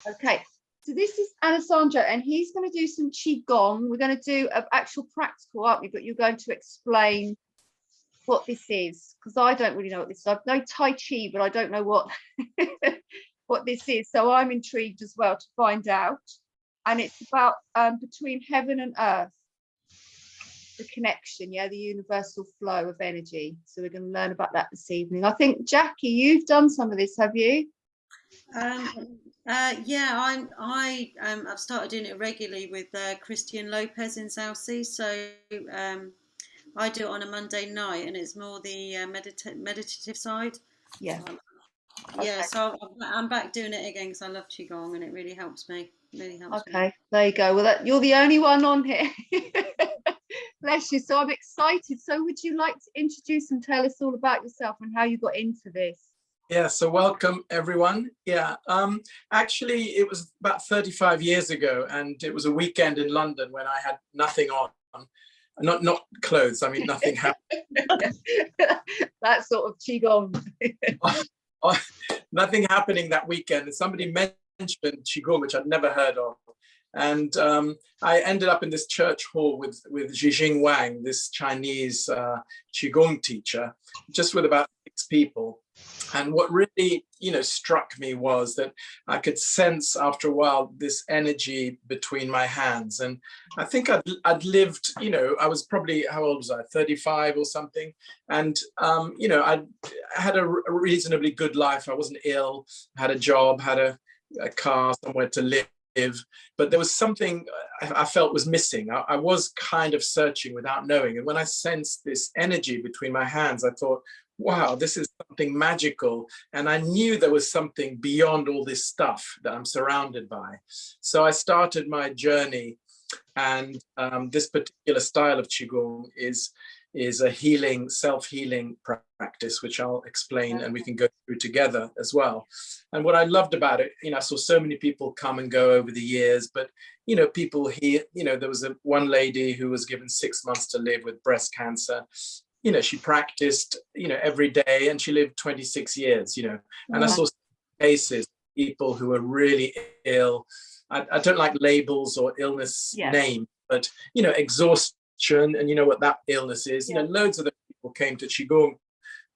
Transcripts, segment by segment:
Okay, so this is Alessandro, and he's going to do some Qigong. We're going to do an actual practical, aren't we? But you're going to explain what this is, because I don't really know what this is. I know Tai Chi, but I don't know what what this is. So I'm intrigued as well to find out. And it's about between heaven and earth, the connection, yeah, the universal flow of energy. So we're going to learn about that this evening. I think, Jackie, you've done some of this, have you? Yeah, I've started doing it regularly with Christian Lopez in Southsea. So I do it on a Monday night, and it's more the meditative side. Yeah. Um, yeah, Okay. so I'm back doing it again because I love Qigong and it really helps me. Really helps me. Okay. There you go. Well, you're the only one on here. Bless you. So I'm excited. So would you like to introduce and tell us all about yourself and how you got into this? Yeah, so welcome everyone. Yeah, actually it was about 35 years ago, and it was a weekend in London when I had nothing on, not clothes, I mean nothing happened. That sort of Qigong. Nothing happening that weekend, and somebody mentioned Qigong, which I'd never heard of. And I ended up in this church hall with Zhijing Wang, this Chinese Qigong teacher, just with about 6 people. And what really, struck me was that I could sense after a while this energy between my hands. And I think I'd lived, I was probably, how old was I, 35 or something. And, I had a reasonably good life. I wasn't ill, had a job, had a car, somewhere to live. But there was something I felt was missing. I was kind of searching without knowing. And when I sensed this energy between my hands, I thought, wow, this is something magical. And I knew there was something beyond all this stuff that I'm surrounded by. So I started my journey. And this particular style of Qigong is a healing, self-healing practice, which I'll explain and we can go through together as well. And what I loved about it, I saw so many people come and go over the years, but, people here, there was one lady who was given 6 months to live with breast cancer. She practiced, every day, and she lived 26 years, and I saw cases, people who were really ill. I don't like labels or illness names, but, exhaustion, and you know what that illness is. Loads of the people came to Qigong,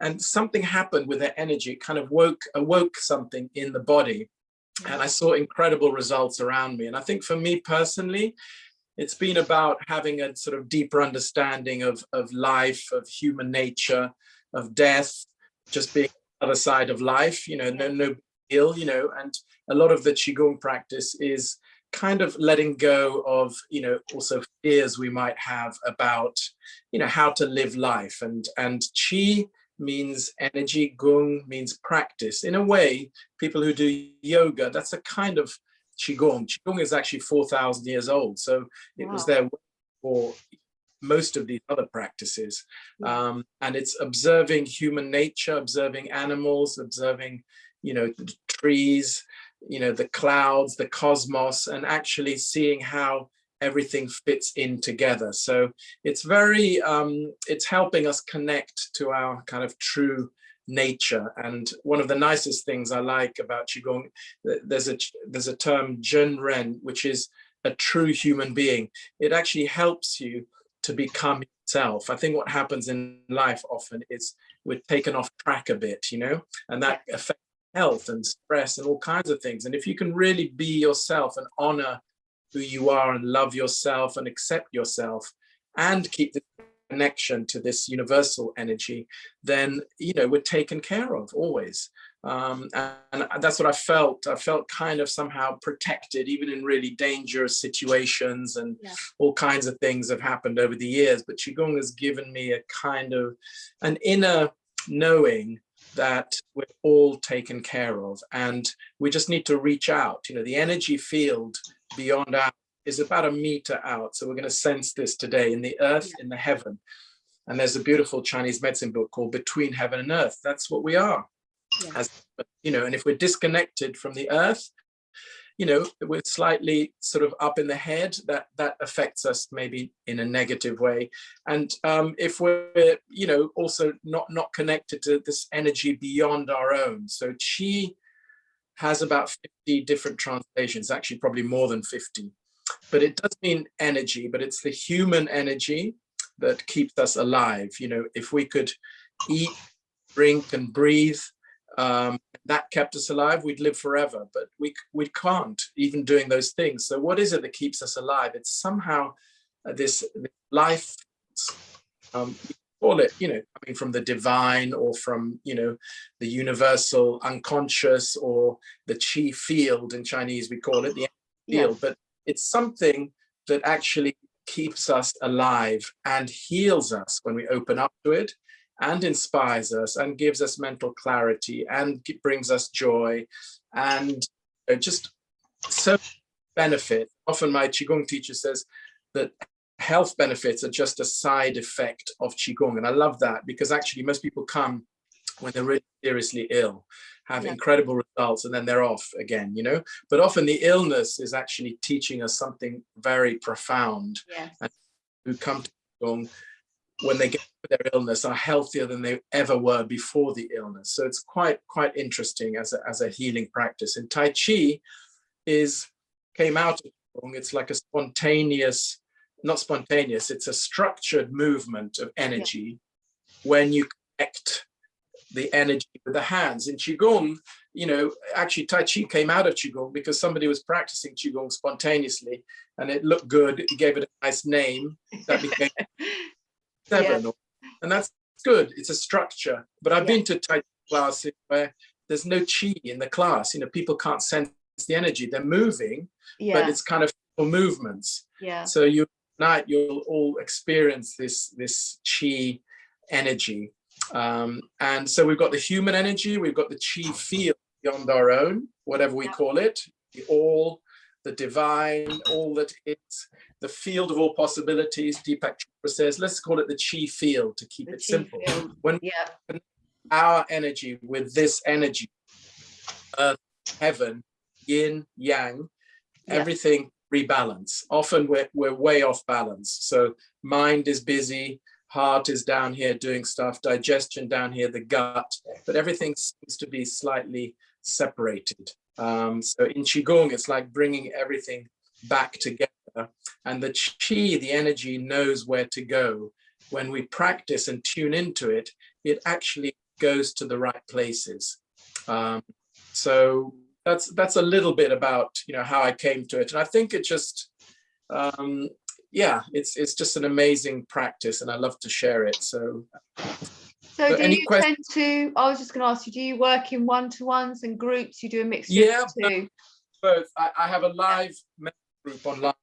and something happened with their energy. It kind of awoke something in the body, and I saw incredible results around me. And I think for me personally, it's been about having a sort of deeper understanding of life, of human nature, of death, just being on the other side of life, no ill, and a lot of the Qigong practice is kind of letting go of, also fears we might have about, how to live life. And Qi means energy, Gong means practice. In a way, people who do yoga, that's a kind of Qigong. Qigong is actually 4,000 years old. So it was there for most of these other practices. And it's observing human nature, observing animals, observing, the trees, the clouds, the cosmos, and actually seeing how everything fits in together. So it's very, it's helping us connect to our kind of true nature. And one of the nicest things I like about Qigong, there's a term Zhen Ren, which is a true human being. It actually helps you to become yourself. I think what happens in life often is we're taken off track a bit, and that affects health and stress and all kinds of things. And if you can really be yourself and honor who you are and love yourself and accept yourself and keep the connection to this universal energy, then we're taken care of always. And that's what I felt. I felt kind of somehow protected, even in really dangerous situations, and all kinds of things have happened over the years. But Qigong has given me a kind of an inner knowing that we're all taken care of, and we just need to reach out. The energy field beyond our is about 1 meter out. So we're going to sense this today in the earth, in the heaven. And there's a beautiful Chinese medicine book called Between Heaven and Earth. That's what we are. As, and if we're disconnected from the earth, we're slightly sort of up in the head, that affects us maybe in a negative way. And if we're, also not connected to this energy beyond our own. So Qi has about 50 different translations, actually probably more than 50. But it does mean energy, but it's the human energy that keeps us alive. You know, if we could eat, drink, and breathe, that kept us alive, we'd live forever. But we can't, even doing those things. So what is it that keeps us alive? It's somehow this life, we call it, you know, coming from the divine, or from, you know, the universal unconscious, or the chi field in Chinese, we call it the field. But it's something that actually keeps us alive and heals us when we open up to it, and inspires us and gives us mental clarity and brings us joy, and just so benefit. Often my Qigong teacher says that health benefits are just a side effect of Qigong. And I love that, because actually most people come when they're really seriously ill, have incredible results, and then they're off again, you know. But often the illness is actually teaching us something very profound. And who come to Qigong, when they get their illness, are healthier than they ever were before the illness. So it's quite interesting as a healing practice. And Tai Chi came out of Qigong. It's like a spontaneous, not spontaneous, it's a structured movement of energy when you connect the energy with the hands. In Qigong, you know, actually Tai Chi came out of Qigong because somebody was practicing Qigong spontaneously and it looked good. He gave it a nice name that became 7. And that's good. It's a structure. But I've been to Tai Chi classes where there's no Chi in the class. You know, people can't sense the energy. They're moving, but it's kind of movements. So you'll all experience this Chi energy. And so we've got the human energy, we've got the Chi field beyond our own, whatever we call it, the all, the divine, all that is, the field of all possibilities. Deepak Chopra says, let's call it the Chi field to keep it simple. When our energy with this energy, earth, heaven, yin, yang, everything rebalance. Often we're way off balance. So mind is busy, heart is down here doing stuff, digestion down here, the gut, but everything seems to be slightly separated. So in Qigong, it's like bringing everything back together, and the Qi, the energy, knows where to go. When we practice and tune into it, it actually goes to the right places. So that's a little bit about, you know, how I came to it. And I think it just, it's just an amazing practice, and I love to share it. So do you tend to, I was just going to ask you, do you work in one-to-ones and groups? You do a mixture of the two? Both. I have a live group online.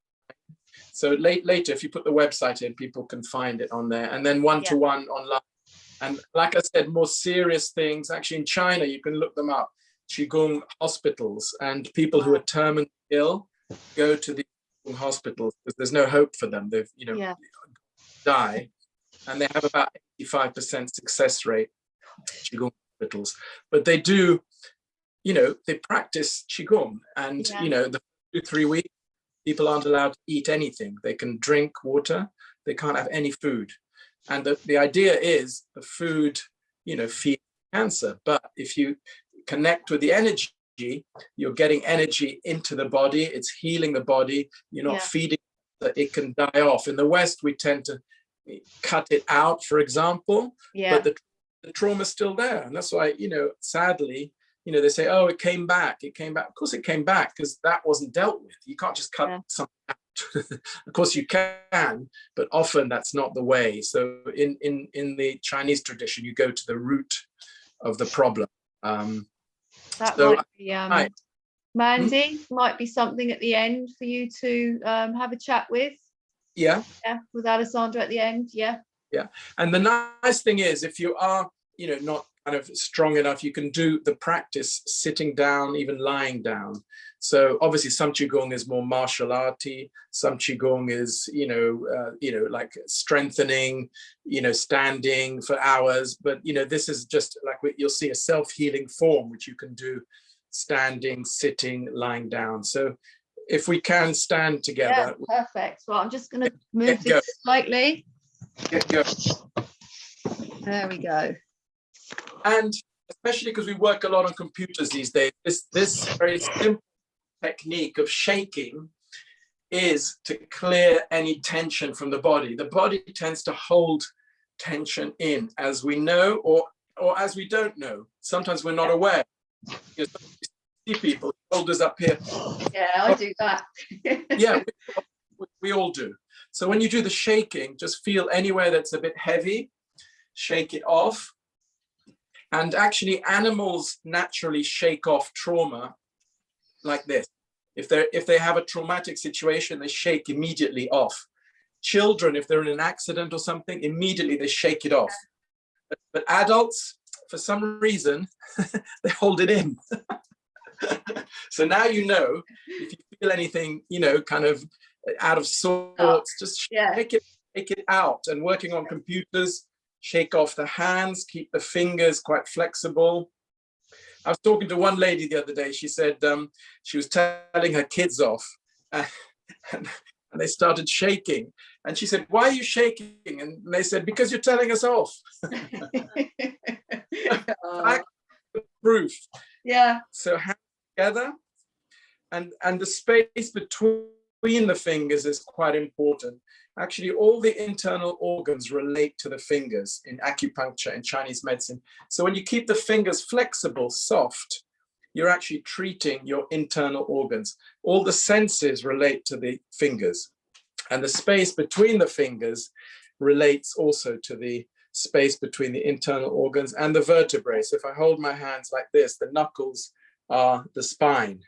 So later, if you put the website in, people can find it on there. And then one-to-one online. And like I said, more serious things. Actually, in China, you can look them up. Qigong hospitals, and people who are terminally ill go to the hospitals because there's no hope for them. They've, you know, die, and they have about 85% success rate. Qigong hospitals, but they do, you know, they practice Qigong, and you know, the 2-3 weeks, people aren't allowed to eat anything. They can drink water. They can't have any food, and the idea is the food, you know, feeds cancer. But if you connect with the energy, you're getting energy into the body, it's healing the body, you're not feeding that it can die off. In the West, we tend to cut it out, for example, but the trauma's still there. And that's why, you know, sadly, you know, they say, oh, it came back. Of course it came back, because that wasn't dealt with. You can't just cut something out. Of course you can, but often that's not the way. So in the Chinese tradition, you go to the root of the problem. That might be, Mandy, might be something at the end for you to have a chat with. With Alessandro at the end. And the nice thing is, if you are, you know, not kind of strong enough, you can do the practice sitting down, even lying down. So obviously some Qigong is more martial arty, some Qigong is, you know, like strengthening, you know, standing for hours. But, you know, this is just like, you'll see a self-healing form, which you can do standing, sitting, lying down. So if we can stand together. Perfect. Well, I'm just going to move this slightly. Get going. There we go. And especially because we work a lot on computers these days, this very simple technique of shaking is to clear any tension from the body. The body tends to hold tension in, as we know, or as we don't know. Sometimes we're not aware. You see people, shoulders up here. Yeah, I do that. Yeah, we all do. So when you do the shaking, just feel anywhere that's a bit heavy, shake it off. And actually, animals naturally shake off trauma like this. If they have a traumatic situation, they shake immediately off. Children, if they're in an accident or something, immediately they shake it off. But adults, for some reason, they hold it in. So now you know, if you feel anything, you know, kind of out of sorts, just shake it out. And working on computers, shake off the hands, keep the fingers quite flexible. I was talking to one lady the other day. She said she was telling her kids off and they started shaking. And she said, "Why are you shaking?" And they said, "Because you're telling us off." Proof. Yeah. So hands together, and the space between the fingers is quite important. Actually, all the internal organs relate to the fingers in acupuncture and Chinese medicine. So when you keep the fingers flexible, soft, you're actually treating your internal organs. All the senses relate to the fingers. And the space between the fingers relates also to the space between the internal organs and the vertebrae. So if I hold my hands like this, the knuckles are the spine.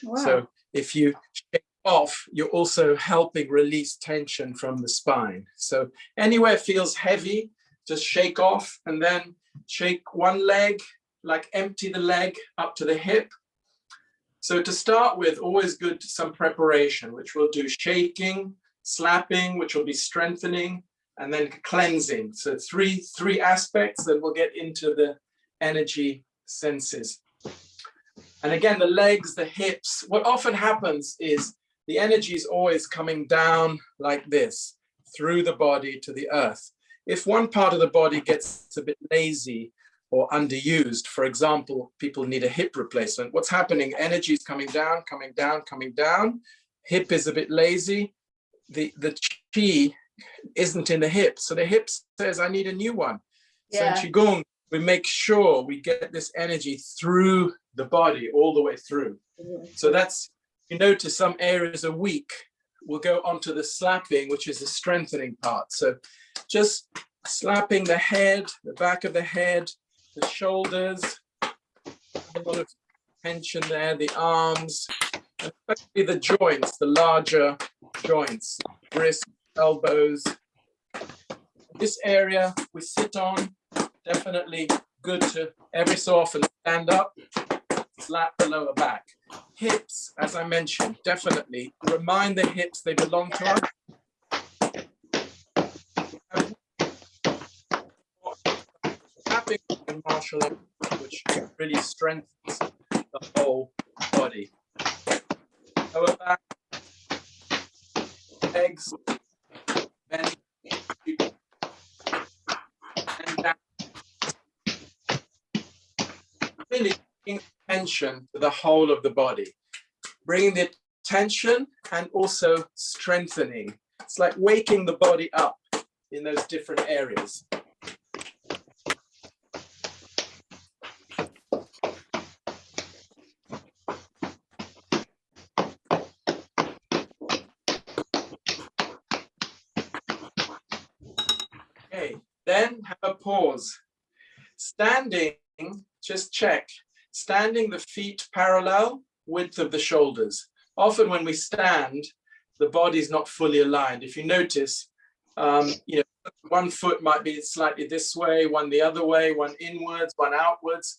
Wow. So if you shake off, you're also helping release tension from the spine. So anywhere it feels heavy, just shake off, and then shake one leg, like empty the leg up to the hip. So to start with, always good, some preparation, which we'll do shaking, slapping, which will be strengthening, and then cleansing. So three aspects that we'll get into the energy senses. And again, the legs, the hips, what often happens is the energy is always coming down like this, through the body to the earth. If one part of the body gets a bit lazy or underused, for example, people need a hip replacement, what's happening? Energy is coming down, coming down, coming down. Hip is a bit lazy. The chi isn't in the hip. So the hip says, I need a new one. Yeah. So in Qigong, we make sure we get this energy through the body, all the way through. So that's, you notice some areas are weak. We'll go on to the slapping, which is the strengthening part. So just slapping the head, the back of the head, the shoulders, a lot of tension there, the arms, and especially the joints, the larger joints, wrists, elbows. This area we sit on, definitely good to every so often stand up, slap the lower back. Hips, as I mentioned, definitely remind the hips they belong to us. Tapping in martial arts, which really strengthens the whole body. Lower back, legs, bend, and down. Really bringing attention to the whole of the body, bringing the attention and also strengthening. It's like waking the body up in those different areas. Okay, then have a pause. Standing, just check. Standing, the feet parallel, width of the shoulders. Often when we stand, the body's not fully aligned. If you notice, you know, one foot might be slightly this way, one the other way, one inwards, one outwards.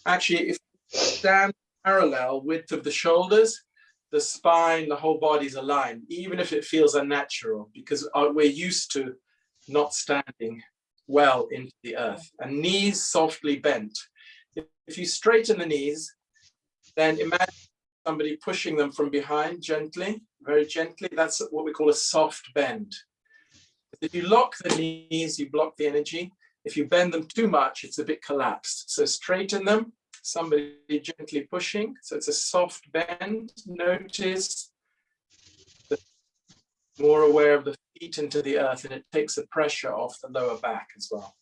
Actually, if you stand parallel, width of the shoulders, the spine, the whole body's aligned, even if it feels unnatural, because we're used to not standing well into the earth. And knees softly bent. If you straighten the knees, then imagine somebody pushing them from behind gently, very gently. That's what we call a soft bend. If you lock the knees, you block the energy. If you bend them too much, it's a bit collapsed. So straighten them, somebody gently pushing. So it's a soft bend. Notice more aware of the feet into the earth, and it takes the pressure off the lower back as well.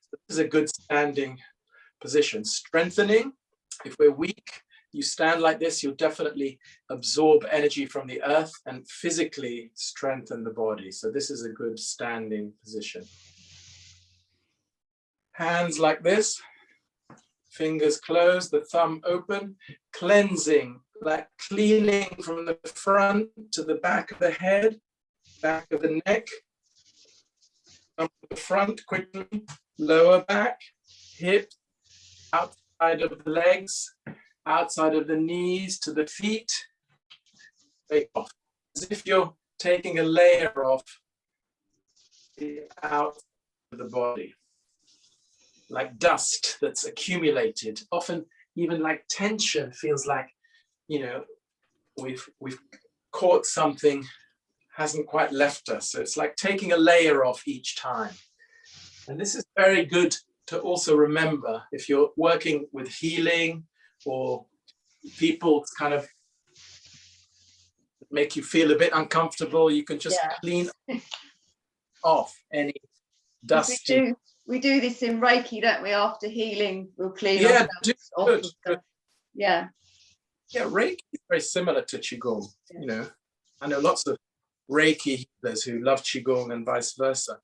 So this is a good standing position. Strengthening. If we're weak, you stand like this, you'll definitely absorb energy from the earth and physically strengthen the body. So this is a good standing position. Hands like this, fingers closed, the thumb open, cleansing, like cleaning from the front to the back of the head, back of the neck, from the front quickly, lower back, hips, outside of the legs, outside of the knees to the feet, take off. As if you're taking a layer off the outside of the body, like dust that's accumulated. Often even like tension feels like, you know, we've caught something, hasn't quite left us. So it's like taking a layer off each time. And this is very good to also remember if you're working with healing or people kind of make you feel a bit uncomfortable, you can just clean off any dusty. We do this in Reiki, don't we? After healing, we'll clean off. Good. Yeah. Yeah, Reiki is very similar to Qigong. You know, I know lots of Reiki healers who love Qigong and vice versa.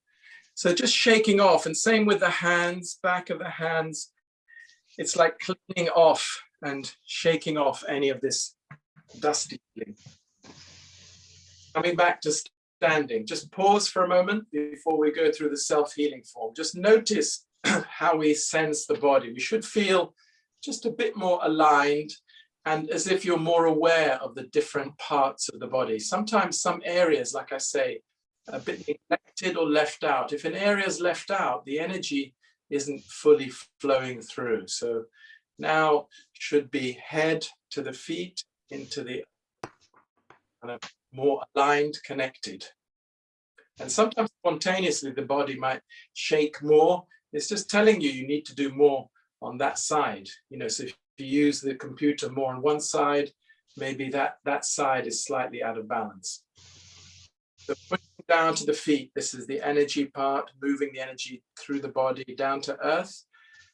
So just shaking off, and same with the hands, back of the hands. It's like cleaning off and shaking off any of this dusty feeling. Coming back to standing, just pause for a moment before we go through the self-healing form. Just notice how we sense the body. We should feel just a bit more aligned and as if you're more aware of the different parts of the body. Sometimes some areas, like I say, a bit neglected or left out. If an area is left out, the energy isn't fully flowing through. So now should be head to the feet, into the kind of more aligned, connected. And sometimes spontaneously the body might shake more. It's just telling you you need to do more on that side. You know, so if you use the computer more on one side, maybe that side is slightly out of balance. So pushing down to the feet, this is the energy part, moving the energy through the body down to earth.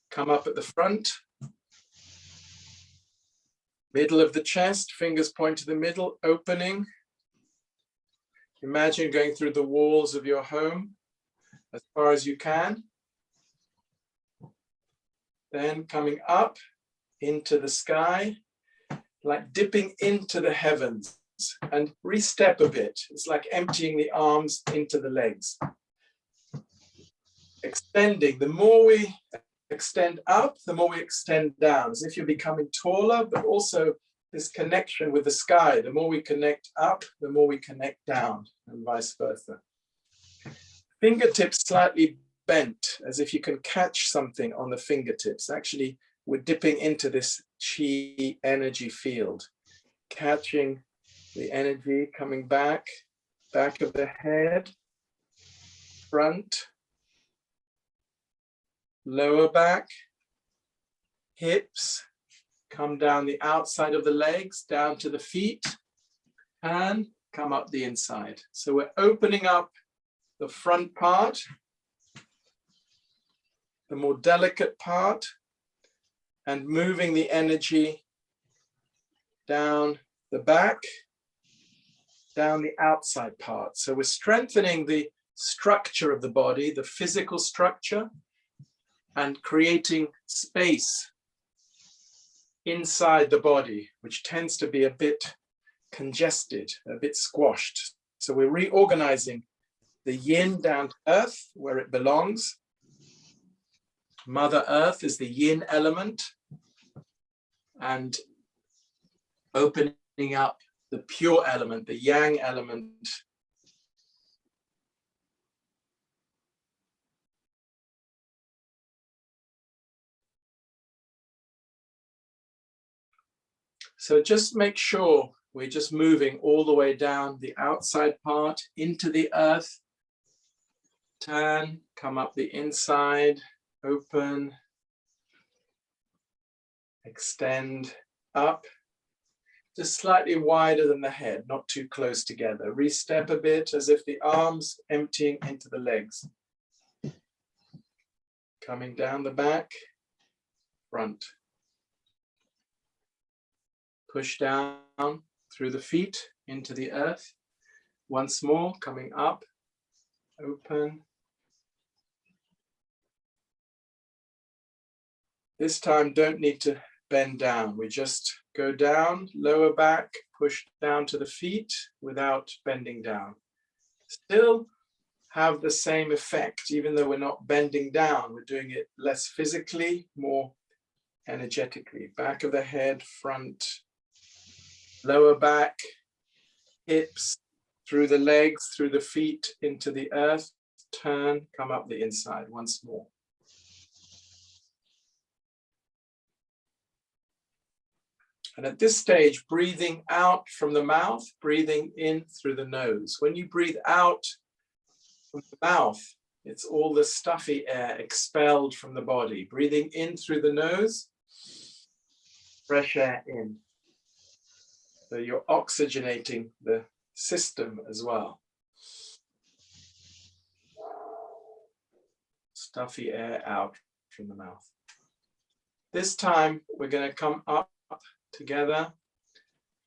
Come up at the front. Middle of the chest, fingers point to the middle, opening. Imagine going through the walls of your home as far as you can. Then coming up into the sky, like dipping into the heavens, and re-step a bit. It's like emptying the arms into the legs. Extending, the more we extend up, the more we extend down, as if you're becoming taller, but also this connection with the sky. The more we connect up, the more we connect down, and vice versa. Fingertips slightly bent, as if you can catch something on the fingertips. Actually, we're dipping into this chi energy field, catching the energy coming back of the head, front, lower back, hips, come down the outside of the legs, down to the feet, and come up the inside. So we're opening up the front part, the more delicate part, and moving the energy down the back, down the outside part. So we're strengthening the structure of the body, the physical structure, and creating space inside the body, which tends to be a bit congested, a bit squashed. So we're reorganizing the yin down to earth where it belongs. Mother Earth is the yin element, and opening up the pure element, the yang element. So just make sure we're just moving all the way down the outside part into the earth, Turn, come up the inside, open, extend up, just slightly wider than the head, not too close together. Re-step a bit as if the arms emptying into the legs. Coming down the back, front. Push down through the feet into the earth. Once more, coming up, open. This time, don't need to bend down. We just go down, lower back, push down to the feet without bending down. Still have the same effect, even though we're not bending down. We're doing it less physically, more energetically. Back of the head, front, lower back, hips, through the legs, through the feet, into the earth. Turn, come up the inside once more. And at this stage, breathing out from the mouth, breathing in through the nose. When you breathe out from the mouth, it's all the stuffy air expelled from the body. Breathing in through the nose, fresh air in. So you're oxygenating the system as well. Stuffy air out from the mouth. This time, we're going to come up together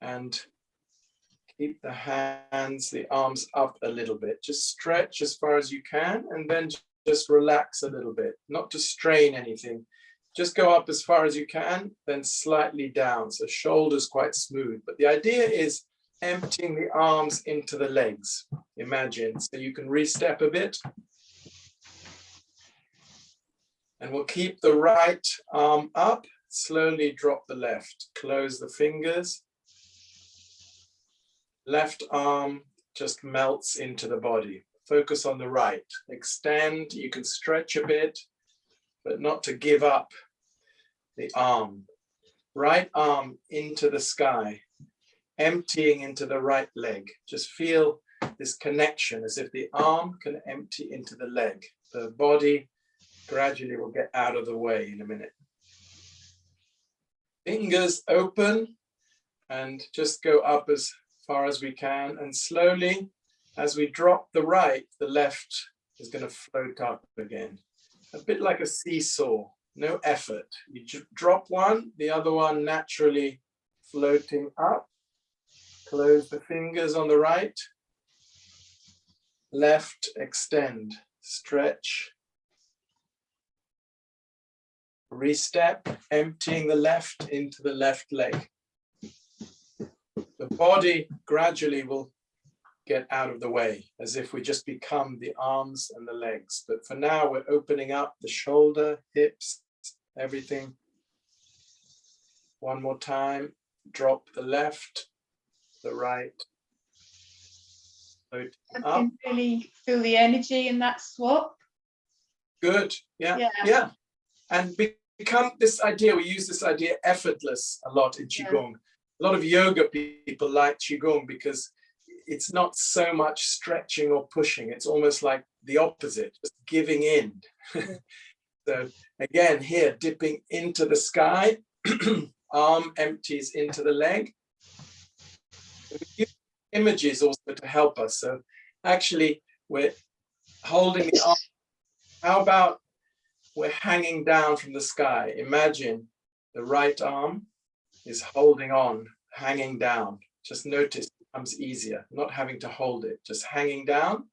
and keep the hands, the arms up a little bit. Just stretch as far as you can and then just relax a little bit, not to strain anything. Just go up as far as you can, then slightly down. So shoulders quite smooth. But the idea is emptying the arms into the legs. Imagine, so you can re-step a bit. And we'll keep the right arm up. Slowly drop the left, close the fingers. Left arm just melts into the body. Focus on the right. Extend, you can stretch a bit, but not to give up the arm. Right arm into the sky, emptying into the right leg. Just feel this connection as if the arm can empty into the leg. The body gradually will get out of the way in a minute. Fingers open and just go up as far as we can. And slowly, as we drop the right, the left is going to float up again. A bit like a seesaw, no effort. You drop one, the other one naturally floating up. Close the fingers on the right. Left, extend, stretch. Re-step, emptying the left into the left leg. The body gradually will get out of the way, as if we just become the arms and the legs. But for now, we're opening up the shoulder, hips, everything. One more time, drop the left, the right. I can really feel the energy in that swap. Good, yeah. And become this idea, we use this idea effortless a lot in Qigong. A lot of yoga people like Qigong because it's not so much stretching or pushing. It's almost like the opposite, just giving in. So again, here, dipping into the sky, arm empties into the leg. We use images also to help us. So actually, we're holding the arm. How about we're hanging down from the sky? Imagine the right arm is holding on, hanging down. Just notice it becomes easier, not having to hold it, just hanging down.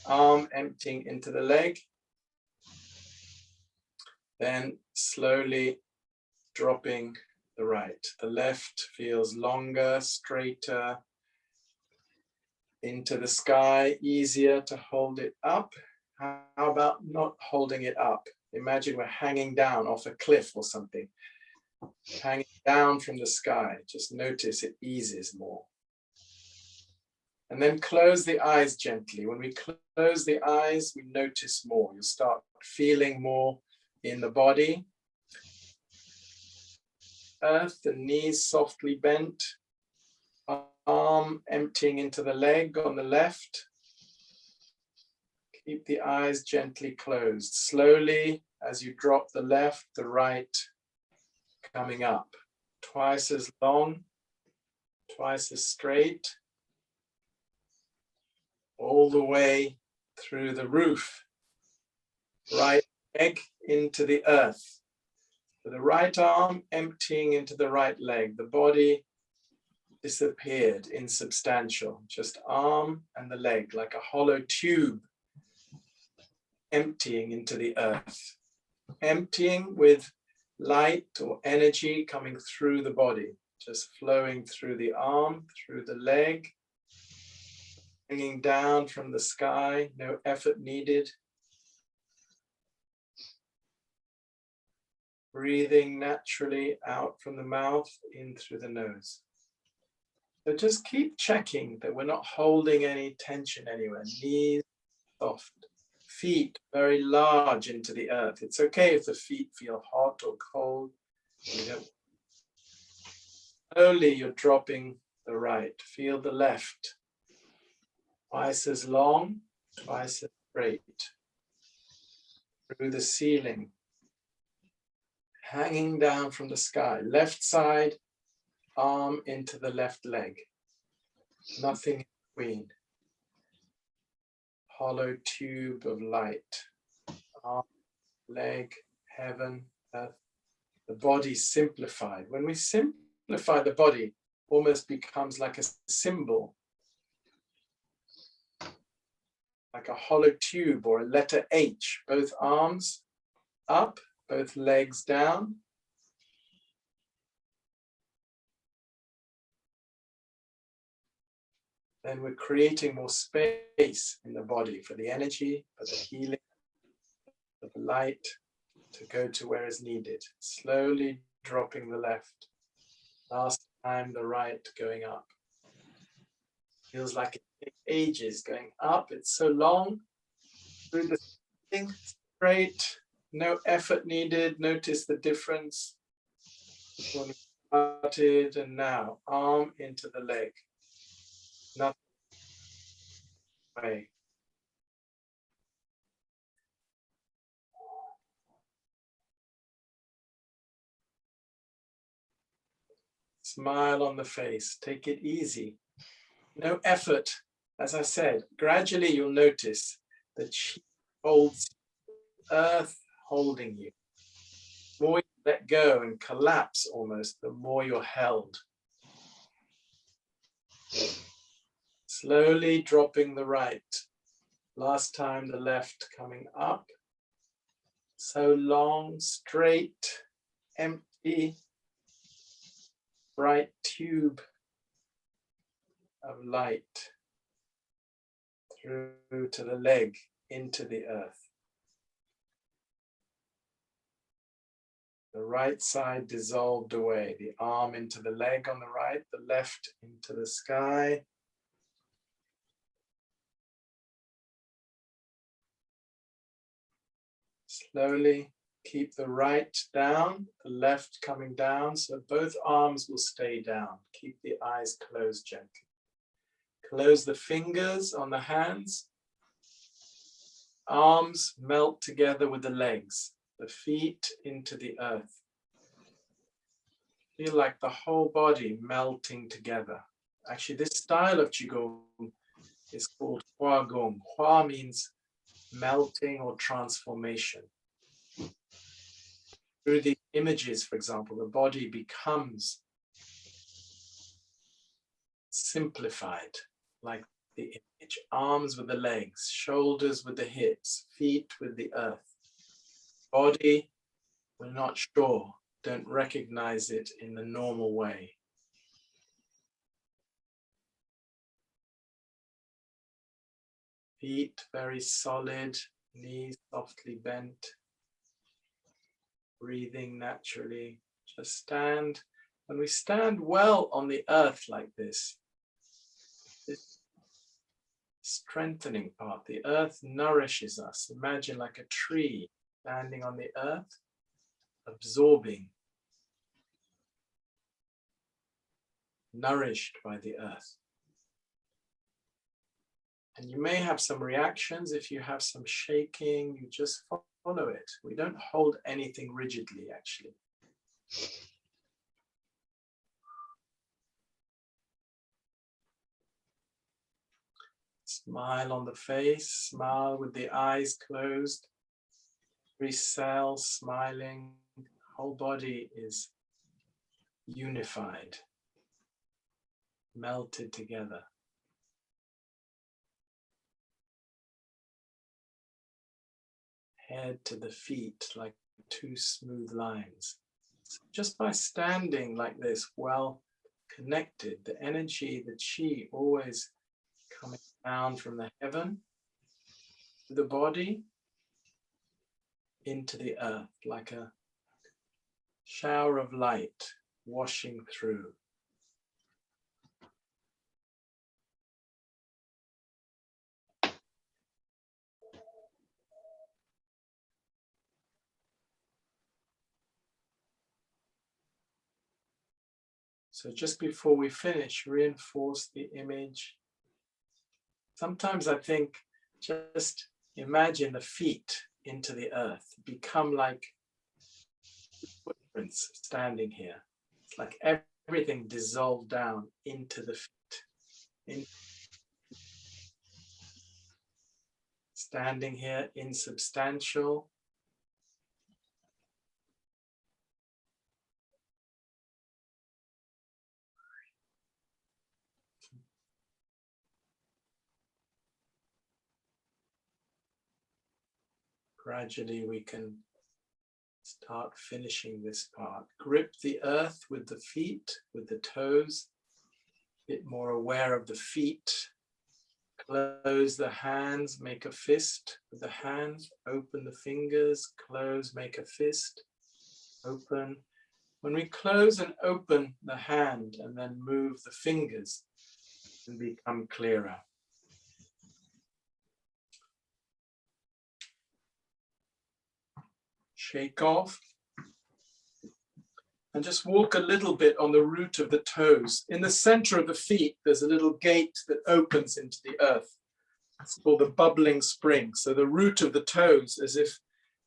Arm emptying into the leg. Then slowly dropping the right. The left feels longer, straighter, into the sky, easier to hold it up. How about not holding it up? Imagine we're hanging down off a cliff or something. Hanging down from the sky. Just notice it eases more. And then close the eyes gently. When we close the eyes, we notice more. You start feeling more in the body. Earth, the knees softly bent. Arm emptying into the leg on the left. Keep the eyes gently closed. Slowly, as you drop the left, the right coming up. Twice as long, twice as straight, all the way through the roof. Right leg into the earth. For the right arm, emptying into the right leg. The body disappeared, insubstantial. Just arm and the leg, like a hollow tube, emptying into the earth. Emptying with light or energy coming through the body, just flowing through the arm, through the leg, bringing down from the sky, no effort needed. Breathing naturally out from the mouth, in through the nose. So just keep checking that we're not holding any tension anywhere. Knees soft, feet very large into the earth. It's okay if the feet feel hot or cold. Slowly you're dropping the right. Feel the left. Twice as long, twice as straight. Through the ceiling. Hanging down from the sky. Left side, arm into the left leg. Nothing in between. Hollow tube of light. Arm, leg, heaven, earth. The body simplified. When we simplify the body, almost becomes like a symbol. Like a hollow tube or a letter H. Both arms up, both legs down. Then we're creating more space in the body for the energy, for the healing, for the light to go to where is needed. Slowly dropping the left. Last time the right going up. Feels like it takes ages going up. It's so long. Through the thing, straight, no effort needed. Notice the difference when we started and now. Arm into the leg. Nothing way. Smile on the face. Take it easy. No effort. As I said, gradually you'll notice that she holds earth holding you. The more you let go and collapse almost, the more you're held. Slowly dropping the right. Last time the left coming up. So long, straight, empty, bright tube of light through to the leg, into the earth. The right side dissolved away, the arm into the leg on the right, the left into the sky. Slowly keep the right down, the left coming down, so both arms will stay down. Keep the eyes closed gently. Close the fingers on the hands. Arms melt together with the legs, the feet into the earth. Feel like the whole body melting together. Actually, this style of Qigong is called Qigong. Hua means melting or transformation. Through the images, for example, the body becomes simplified, like the image. Arms with the legs, shoulders with the hips, feet with the earth. Body, we're not sure, don't recognize it in the normal way. Feet very solid, knees softly bent. Breathing naturally, just stand. When we stand well on the earth like this strengthening part, the earth nourishes us. Imagine like a tree standing on the earth, absorbing, nourished by the earth. And you may have some reactions. If you have some shaking, you just follow it. We don't hold anything rigidly, actually. Smile on the face, smile with the eyes closed. Every cell smiling, whole body is unified, melted together. Head to the feet like two smooth lines. So just by standing like this, well connected, the energy, the chi always coming down from the heaven to the body into the earth like a shower of light washing through. So just before we finish, reinforce the image. Sometimes I think just imagine the feet into the earth, become like footprints standing here. It's like everything dissolved down into the feet. Standing here, insubstantial. Gradually we can start finishing this part. Grip the earth with the feet, with the toes. A bit more aware of the feet. Close the hands, make a fist with the hands. Open the fingers, close, make a fist. Open. When we close and open the hand and then move the fingers, it can become clearer. Shake off and just walk a little bit on the root of the toes. In the center of the feet, there's a little gate that opens into the earth. It's called the bubbling spring. So the root of the toes, as if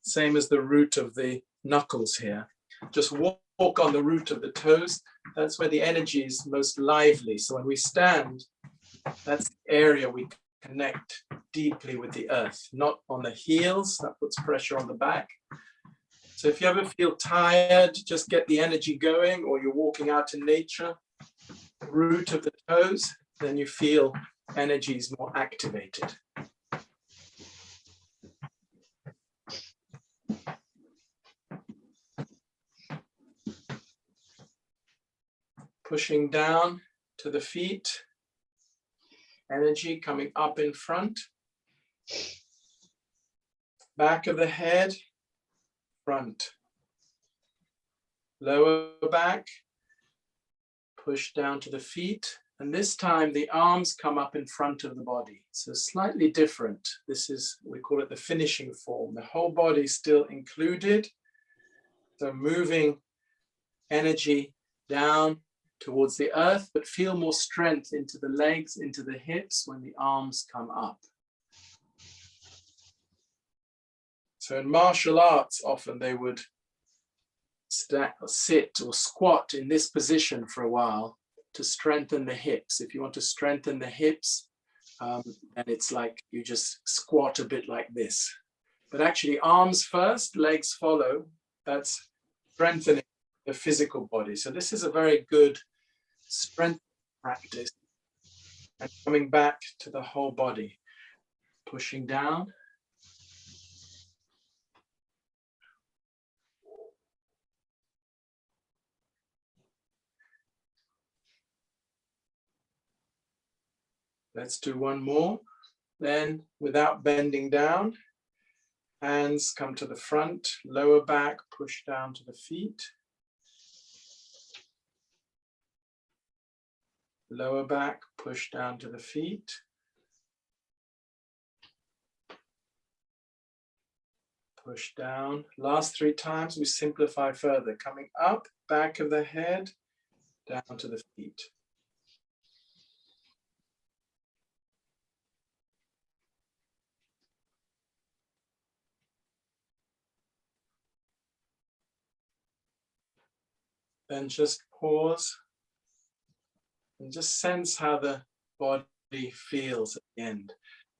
same as the root of the knuckles here. Just walk on the root of the toes. That's where the energy is most lively. So when we stand, that's the area we connect deeply with the earth, not on the heels. That puts pressure on the back. So if you ever feel tired, just get the energy going, or you're walking out in nature, root of the toes, then you feel energy is more activated. Pushing down to the feet, energy coming up in front, back of the head, front, lower back, push down to the feet, and this time the arms come up in front of the body. So slightly different. This is, we call it the finishing form. The whole body still included. So moving energy down towards the earth, but feel more strength into the legs, into the hips when the arms come up. So in martial arts, often they would sit or squat in this position for a while to strengthen the hips. If you want to strengthen the hips, and it's like you just squat a bit like this. But actually arms first, legs follow. That's strengthening the physical body. So this is a very good strength practice. And coming back to the whole body, pushing down. Let's do one more. Then without bending down, hands come to the front, lower back, push down to the feet. Lower back, push down to the feet. Push down. Last 3 times, we simplify further. Coming up, back of the head, down to the feet. then just pause and just sense how the body feels at the end.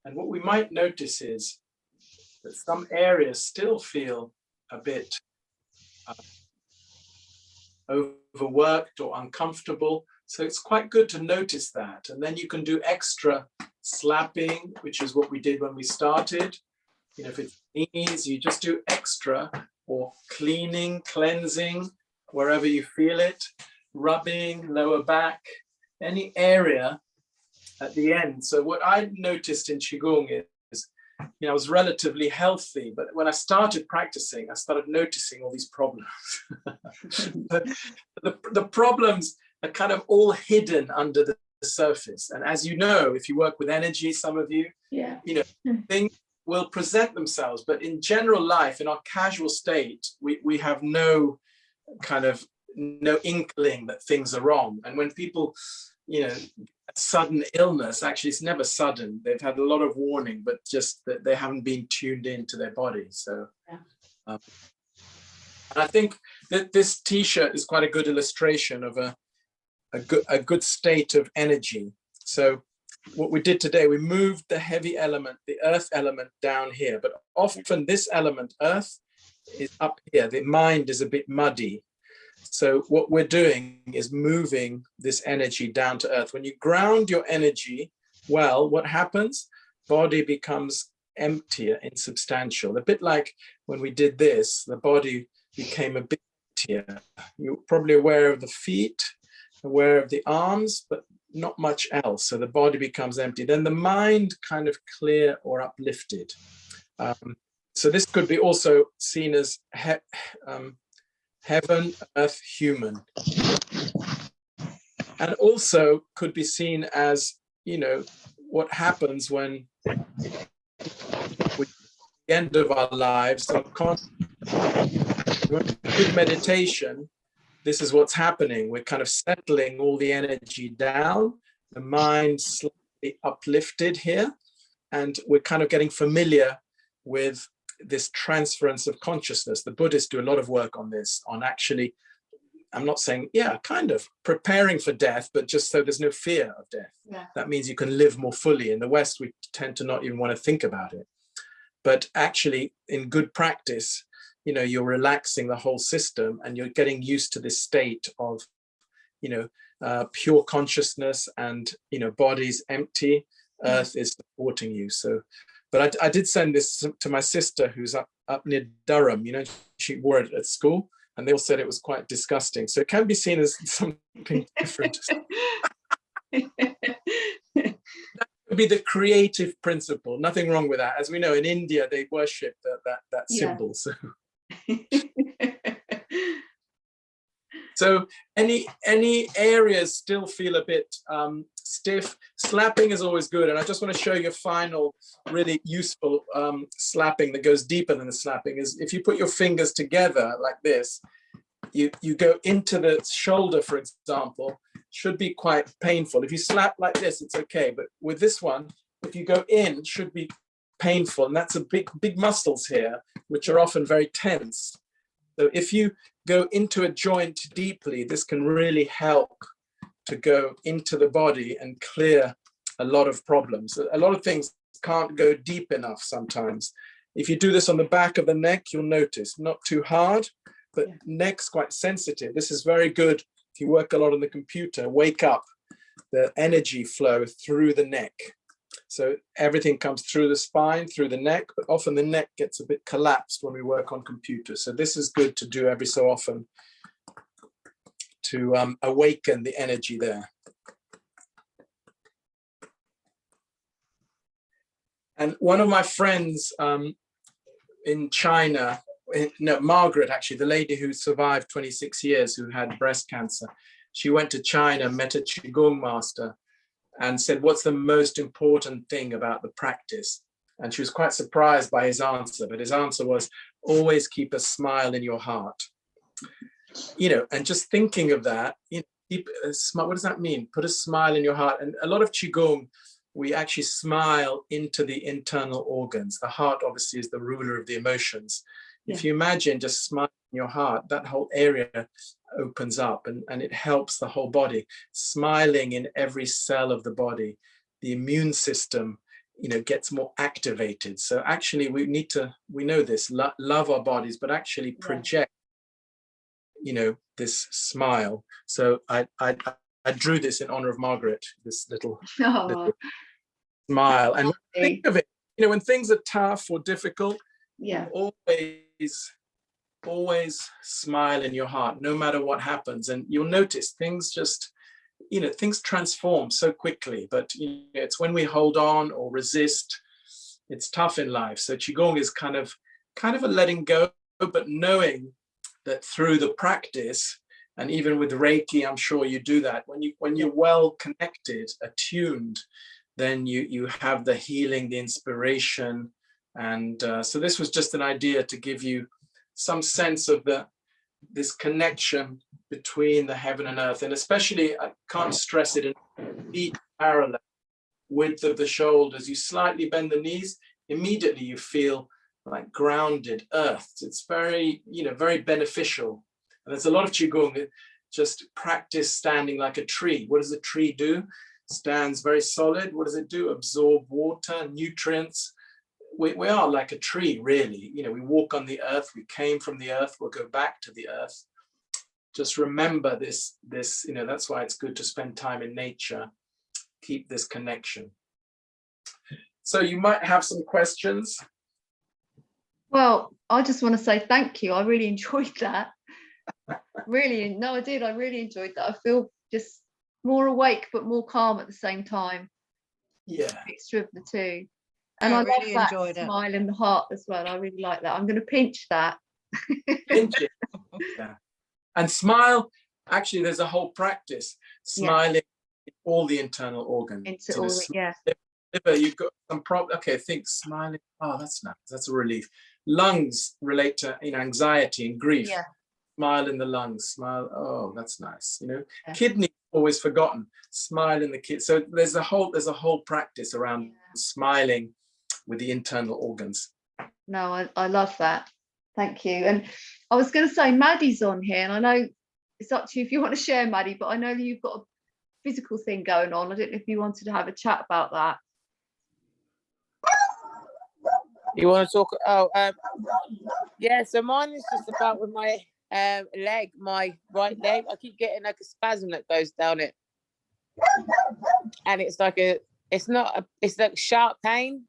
And what we might notice is that some areas still feel a bit overworked or uncomfortable. So it's quite good to notice that. And then you can do extra slapping, which is what we did when we started. You know, if it's knees, you just do extra, or cleaning, cleansing, wherever you feel it, rubbing, lower back, any area at the end. So what I noticed in Qigong is, you know, I was relatively healthy, but when I started practicing, I started noticing all these problems. the problems are kind of all hidden under the surface. And as you know, if you work with energy, some of you, you know, things will present themselves. But in general life, in our casual state, we have no kind of no inkling that things are wrong. And when people, you know, sudden illness, actually it's never sudden, they've had a lot of warning, but just that they haven't been tuned into their body. So and I think that this t-shirt is quite a good illustration of a good state of energy. So what we did today, we moved the heavy element, the earth element, down here, but often this element, earth, is up here. The mind is a bit muddy. So what we're doing is moving this energy down to earth. When you ground your energy well, what happens? Body becomes emptier, insubstantial. A bit like when we did this, the body became a bit emptier. You're probably aware of the feet, aware of the arms, but not much else. So the body becomes empty. Then the mind kind of clear or uplifted. So this could be also seen as heaven, earth, human. And also could be seen as, you know, what happens when with the end of our lives, with meditation, this is what's happening. We're kind of settling all the energy down, the mind slightly uplifted here, and we're kind of getting familiar with this transference of consciousness. The Buddhists do a lot of work on this, on actually, I'm not saying, kind of preparing for death, but just so there's no fear of death. Yeah. That means you can live more fully. In the West, we tend to not even want to think about it. But actually, in good practice, you know, you're relaxing the whole system and you're getting used to this state of, you know, pure consciousness, and, you know, body's empty, earth is supporting you. So, but I did send this to my sister who's up near Durham, you know, she wore it at school and they all said it was quite disgusting. So it can be seen as something different. That would be the creative principle. Nothing wrong with that. As we know, in India, they worship that symbol. So. So any areas still feel a bit stiff? Slapping is always good, and I just want to show you a final really useful slapping that goes deeper than the slapping. Is if you put your fingers together like this, you go into the shoulder, for example, should be quite painful. If you slap like this, it's okay, but with this one, if you go in, it should be painful, and that's a big muscles here, which are often very tense. So if you go into a joint deeply, this can really help to go into the body and clear a lot of problems. A lot of things can't go deep enough sometimes. If you do this on the back of the neck, you'll notice, not too hard, but neck's quite sensitive. This is very good if you work a lot on the computer, wake up the energy flow through the neck. So everything comes through the spine, through the neck, but often the neck gets a bit collapsed when we work on computers. So this is good to do every so often to awaken the energy there. And one of my friends in China, Margaret, actually, the lady who survived 26 years, who had breast cancer, she went to China, met a Qigong master, and said, what's the most important thing about the practice? And she was quite surprised by his answer, but his answer was, always keep a smile in your heart. You know, and just thinking of that, you know, keep a smile, what does that mean? Put a smile in your heart. And a lot of Qigong, we actually smile into the internal organs. The heart obviously is the ruler of the emotions. If you imagine just smiling in your heart, that whole area opens up, and it helps the whole body. Smiling in every cell of the body, the immune system, gets more activated. So actually we know this, love our bodies, but actually project, this smile. So I drew this in honor of Margaret, this little smile. And think of it, when things are tough or difficult, always smile in your heart, no matter what happens. And you'll notice things just, things transform so quickly. But it's when we hold on or resist, it's tough in life. So Qigong is kind of a letting go, but knowing that through the practice, and even with Reiki, I'm sure you do that, when you're well connected, attuned, then you have the healing, the inspiration. And so this was just an idea to give you some sense of this connection between the heaven and earth. And especially, I can't stress it, in feet parallel, width of the shoulders. You slightly bend the knees, immediately you feel like grounded earth. It's very, very beneficial. And there's a lot of Qigong, just practice standing like a tree. What does a tree do? Stands very solid. What does it do? Absorb water, nutrients. We are like a tree, really. We walk on the earth. We came from the earth. We'll go back to the earth. Just remember this. That's why it's good to spend time in nature. Keep this connection. So you might have some questions. Well, I just want to say thank you. I really enjoyed that. I did. I really enjoyed that. I feel just more awake, but more calm at the same time. Yeah. Mixture of the two. And I really love that smile in the heart as well. I really like that. I'm going to pinch that. Pinch it. Yeah. And smile. Actually, there's a whole practice. Smiling in all the internal organs. Liver, you've got some problem. Okay, think smiling. Oh, that's nice. That's a relief. Lungs relate to anxiety and grief. Yeah. Smile in the lungs. Smile. Oh, that's nice. Kidney always forgotten. Smile in the kidney. So there's a whole practice around smiling with the internal organs. No, I love that. Thank you. And I was going to say, Maddie's on here, and I know it's up to you if you want to share, Maddie, but I know you've got a physical thing going on. I don't know if you wanted to have a chat about that. You want to talk? So mine is just about with my leg, my right leg. I keep getting like a spasm that goes down it, and it's like it's like sharp pain.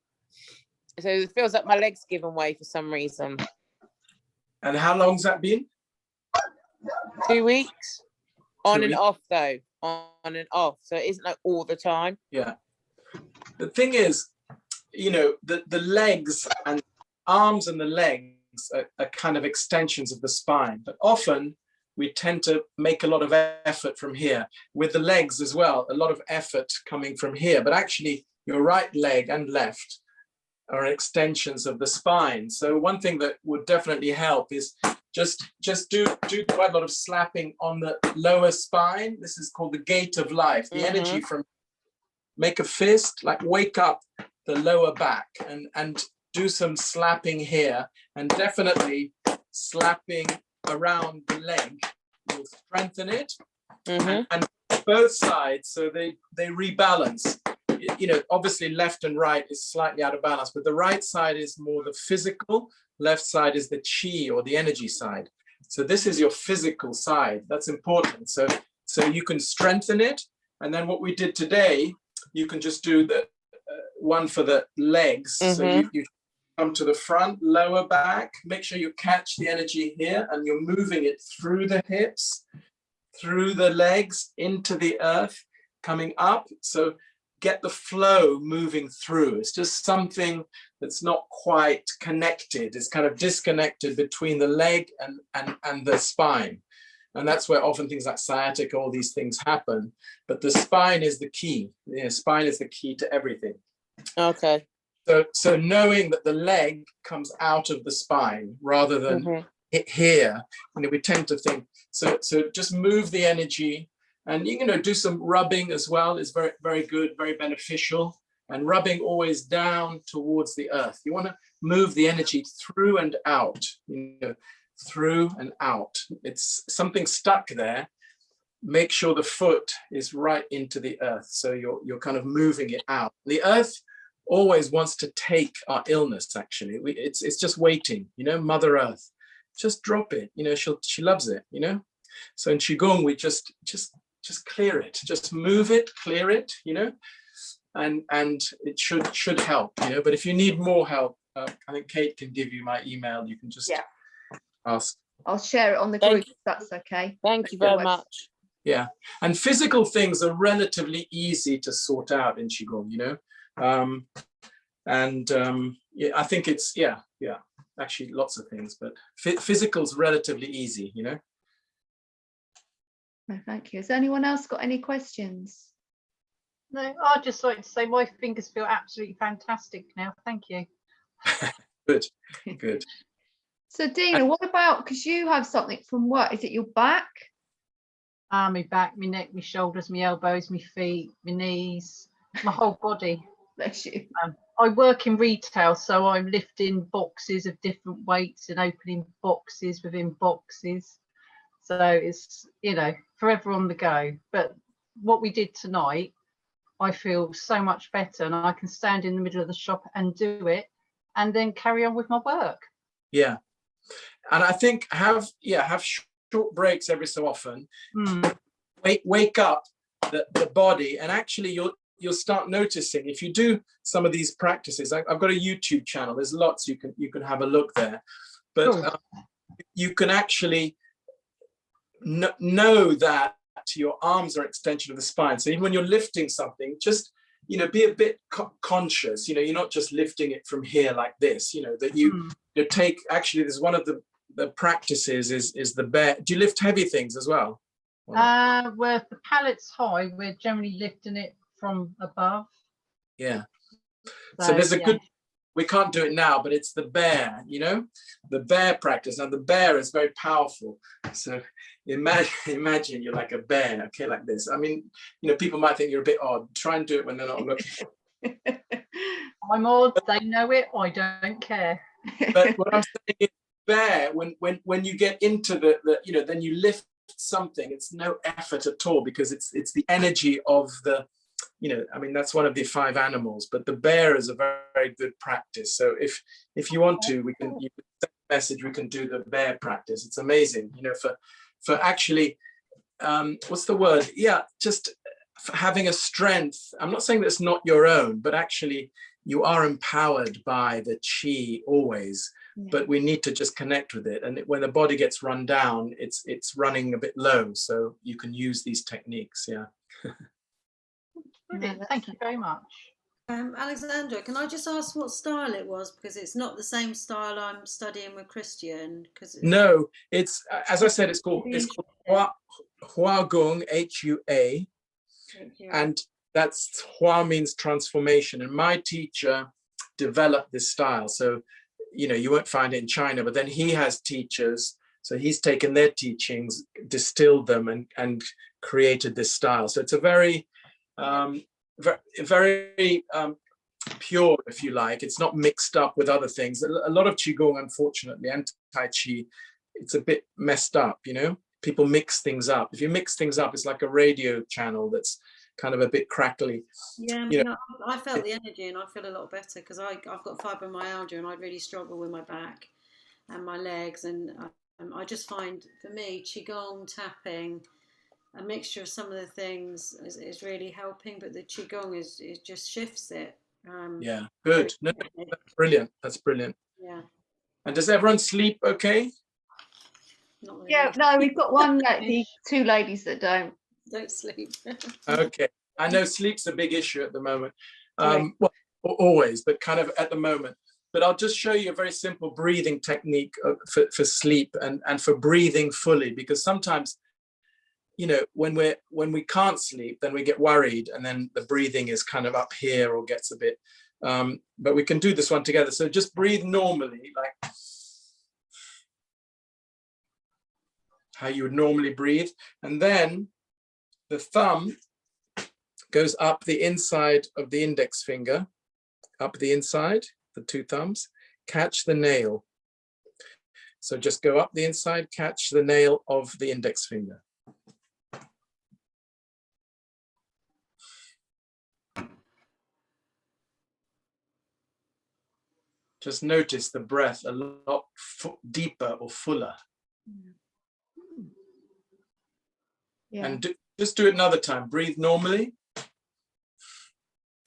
So it feels like my leg's giving way for some reason. And how long's that been? 2 weeks. On and off though. On and off. So it isn't like all the time. Yeah. The thing is, the legs and arms and the legs are kind of extensions of the spine. But often we tend to make a lot of effort from here. With the legs as well, a lot of effort coming from here. But actually, your right leg and left are extensions of the spine. So one thing that would definitely help is just do quite a lot of slapping on the lower spine. This is called the gate of life. The energy from, make a fist, like wake up the lower back, and do some slapping here, and definitely slapping around the leg will strengthen it. And both sides, so they rebalance. Obviously left and right is slightly out of balance, but the right side is more the physical, left side is the chi or the energy side. So this is your physical side. That's important. So you can strengthen it. And then what we did today, you can just do the one for the legs. So you come to the front, lower back, make sure you catch the energy here, and you're moving it through the hips, through the legs, into the earth, coming up. So get the flow moving through. It's just something that's not quite connected. It's kind of disconnected between the leg and the spine. And that's where often things like sciatica, all these things happen. But the spine is the key. Spine is the key to everything. Okay. So knowing that the leg comes out of the spine rather than here, we tend to think, so just move the energy. And do some rubbing as well is very, very good, very beneficial. And rubbing always down towards the earth. You want to move the energy through and out. through and out. It's something stuck there. Make sure the foot is right into the earth. So you're kind of moving it out. The earth always wants to take our illness, actually. It's just waiting, you know, Mother Earth. Just drop it, you know, she loves it, you know. So in Qigong, we just clear it, just move it, clear it, you know, and it should help, you know. But if you need more help, I think Kate can give you my email. You can just ask. I'll share it on the group if that's okay. Thank you very much. Yeah, and physical things are relatively easy to sort out in Qigong, you know. Yeah, I think it's actually lots of things, but physical's relatively easy, you know. Oh, thank you. Has anyone else got any questions? No, I'd just like to say my fingers feel absolutely fantastic now. Thank you. Good. So Dina, what about, because you have something from work, is it your back? My back, my neck, my shoulders, my elbows, my feet, my knees, my whole body. Bless you. I work in retail, so I'm lifting boxes of different weights and opening boxes within boxes. So it's, you know, forever on the go. But what we did tonight, I feel so much better, and I can stand in the middle of the shop and do it and then carry on with my work. Yeah. And I think have short breaks every so often. Wake up the body, and actually you'll start noticing if you do some of these practices. I've got a YouTube channel. There's lots you can have a look there, but you can actually know that your arms are an extension of the spine. So even when you're lifting something, just, you know, be a bit conscious. You know, you're not just lifting it from here like this. You know, that you take. Actually, there's one of the practices is the bear. Do you lift heavy things as well? Where the pallet's high, we're generally lifting it from above. Yeah. So there's a good. We can't do it now, but it's the bear. You know, the bear practice. Now the bear is very powerful. So imagine you're like a bear, okay, like this. I mean, you know, people might think you're a bit odd. Try and do it when they're not looking. I'm odd. They know it. I don't care. But what I'm saying is, bear, when you get into the you know, then you lift something. It's no effort at all, because it's the energy of the, you know, I mean, that's one of the 5 animals, but the bear is a very, very good practice. So if you want to, you can send a message, we can do the bear practice. It's amazing, you know, for actually, what's the word? Yeah, just having a strength. I'm not saying that's not your own, but actually you are empowered by the chi always, but we need to just connect with it. And when the body gets run down, it's running a bit low. So you can use these techniques, yeah. Brilliant. Thank you very much. Alexandra, can I just ask what style it was? Because it's not the same style I'm studying with Christian. No, it's, as I said, it's called Hua Gong, Hua, and that's Hua means transformation. And my teacher developed this style. So, you know, you won't find it in China, but then he has teachers. So he's taken their teachings, distilled them, and created this style. So it's a very, very pure, if you like. It's not mixed up with other things. A lot of Qigong, unfortunately, and Tai Chi, it's a bit messed up, you know? People mix things up. If you mix things up, it's like a radio channel that's kind of a bit crackly. Yeah, you know? I felt the energy, and I feel a lot better, because I've got fibromyalgia, and I really struggle with my back and my legs. And I just find, for me, Qigong, tapping, a mixture of some of the things is really helping, but the Qigong it just shifts it. Yeah, good. No, that's brilliant. That's brilliant. Yeah. And does everyone sleep okay? Not really. Yeah, no, we've got one lady, 2 ladies that don't sleep. Okay, I know sleep's a big issue at the moment. Well, always, but kind of at the moment. But I'll just show you a very simple breathing technique for sleep and for breathing fully, because sometimes, you know, when we can't sleep, then we get worried, and then the breathing is kind of up here or gets a bit. But we can do this one together. So just breathe normally, like how you would normally breathe, and then the thumb goes up the inside of the index finger, up the inside, the 2 thumbs, catch the nail. So just go up the inside, catch the nail of the index finger. Just notice the breath a lot deeper or fuller. Yeah. And just do it another time. Breathe normally.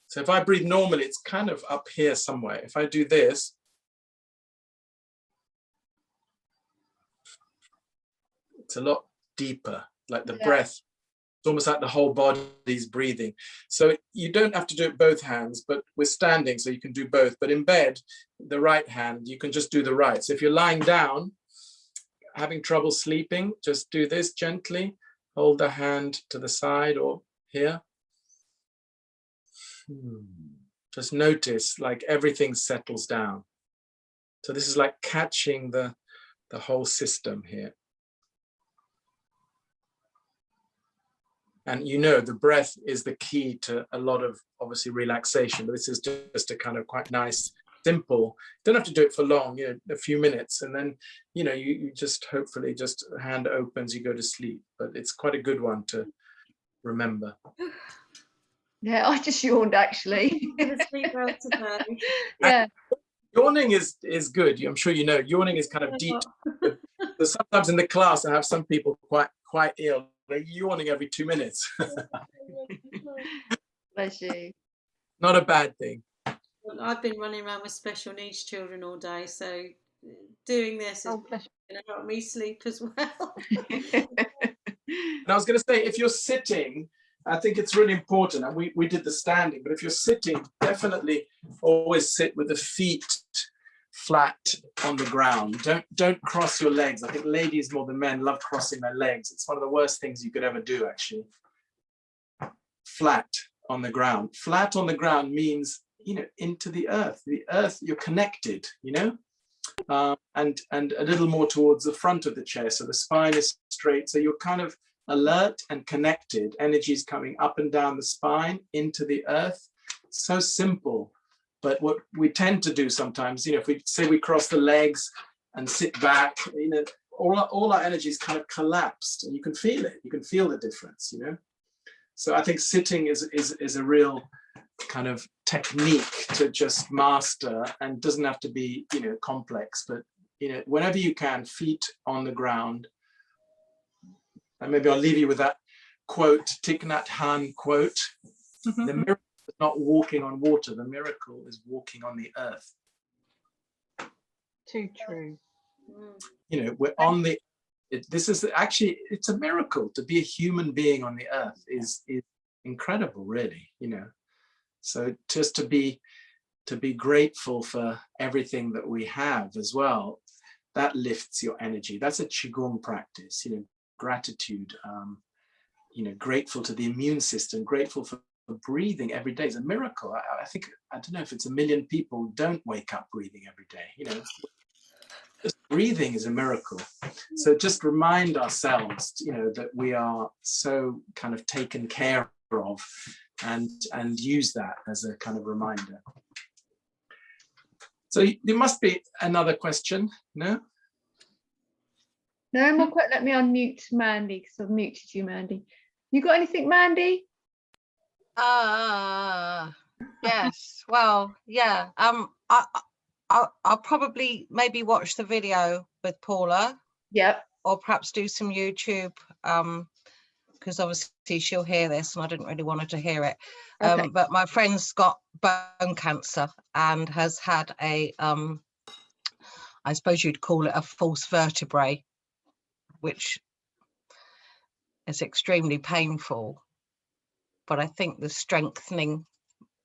So if I breathe normally, it's kind of up here somewhere. If I do this, it's a lot deeper, like the breath. It's almost like the whole body's breathing. So you don't have to do it both hands, but we're standing, so you can do both. But in bed, the right hand, you can just do the right. So if you're lying down, having trouble sleeping, just do this gently. Hold the hand to the side or here. Just notice like everything settles down. So this is like catching the whole system here. And you know, the breath is the key to a lot of obviously relaxation, but this is just a kind of quite nice, simple, don't have to do it for long, you know, a few minutes. And then, you know, you just hopefully just hand opens, you go to sleep, but it's quite a good one to remember. Yeah, I just yawned actually. Sleep well today. Yeah. Yawning is good. I'm sure you know, yawning is kind of deep. So sometimes in the class, I have some people quite ill. They're yawning every 2 minutes. Bless you. Not a bad thing. Well, I've been running around with special needs children all day, so doing this is going to help me sleep as well. And I was going to say, if you're sitting, I think it's really important, and we did the standing, but if you're sitting, definitely always sit with the feet flat on the ground. Don't cross your legs. I think ladies more than men love crossing their legs. It's one of the worst things you could ever do, actually. Flat on the ground. Flat on the ground means, you know, into the earth. The earth, you're connected, you know, and a little more towards the front of the chair. So the spine is straight. So you're kind of alert and connected. Energy is coming up and down the spine into the earth. So simple. But what we tend to do sometimes, you know, if we say we cross the legs and sit back, you know, all our energy is kind of collapsed, and you can feel it. You can feel the difference, you know. So I think sitting is a real kind of technique to just master, and doesn't have to be, you know, complex. But, you know, whenever you can, feet on the ground. And maybe I'll leave you with that quote, Thich Nhat Hanh quote. The miracle is not walking on water. The miracle is walking on the earth. Too true. You know, we're on the, this is actually, it's a miracle to be a human being on the earth is incredible, really, you know. So just to be grateful for everything that we have as well, that lifts your energy. That's a Qigong practice, you know, gratitude, you know, grateful to the immune system, grateful for breathing every day is a miracle. I think, I don't know if it's 1 million people don't wake up breathing every day, you know. Just breathing is a miracle. So just remind ourselves, you know, that we are so kind of taken care of, and use that as a kind of reminder. So there must be another question, no? No more. Let me unmute Mandy, because I've muted you, Mandy. You got anything, Mandy? Yes. Well, yeah. I'll probably maybe watch the video with Paula. Yep. Or perhaps do some YouTube, because obviously she'll hear this, and I didn't really want her to hear it. Okay. But my friend's got bone cancer and has had a, I suppose you'd call it a false vertebrae, which is extremely painful. But I think the strengthening,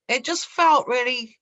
it just felt really